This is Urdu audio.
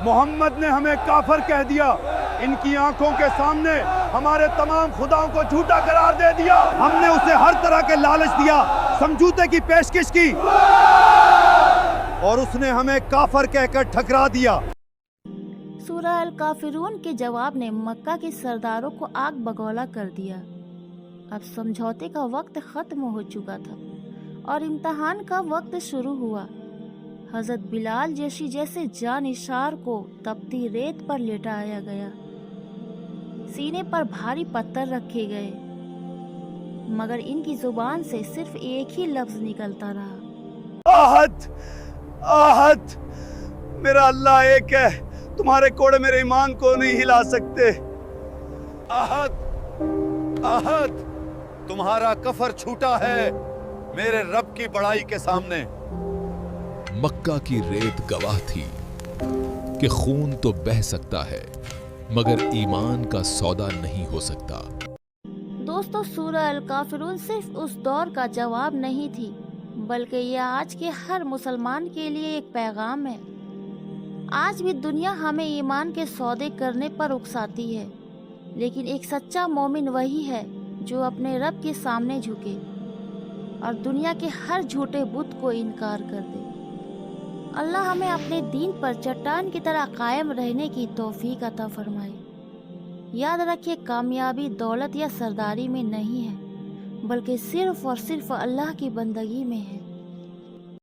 محمد نے ہمیں کافر کہہ دیا، ان کی آنکھوں کے سامنے ہمارے تمام خداؤں کو جھوٹا قرار دے دیا، ہم نے اسے ہر طرح کے لالچ دیا، سمجھوتے کی پیشکش کی، اور اس نے ہمیں کافر کہہ کر ٹھکرا دیا۔ سورہ الکافرون کے جواب نے مکہ کے سرداروں کو آگ بگولا کر دیا۔ اب سمجھوتے کا وقت ختم ہو چکا تھا اور امتحان کا وقت شروع ہوا۔ حضرت بلال جیسے جانشار کو تپتی ریت پر لٹایا گیا، سینے پر بھاری پتھر رکھے گئے، مگر ان کی زبان سے صرف ایک ہی لفظ نکلتا رہا، آہد، آہد، میرا اللہ ایک ہے، تمہارے کوڑے میرے ایمان کو نہیں ہلا سکتے۔ آہد، آہد، تمہارا کفر چھوٹا ہے میرے رب کی بڑائی کے سامنے۔ مکہ کی ریت گواہ تھی کہ خون تو بہہ سکتا ہے مگر ایمان کا سودا نہیں ہو سکتا۔ دوستو، سورہ الکافرون صرف اس دور کا جواب نہیں تھی، بلکہ یہ آج کے ہر مسلمان کے لیے ایک پیغام ہے۔ آج بھی دنیا ہمیں ایمان کے سودے کرنے پر اکساتی ہے، لیکن ایک سچا مومن وہی ہے جو اپنے رب کے سامنے جھکے اور دنیا کے ہر جھوٹے بت کو انکار کر دے۔ اللہ ہمیں اپنے دین پر چٹان کی طرح قائم رہنے کی توفیق عطا فرمائے۔ یاد رکھیے، کامیابی دولت یا سرداری میں نہیں ہے، بلکہ صرف اور صرف اللہ کی بندگی میں ہے۔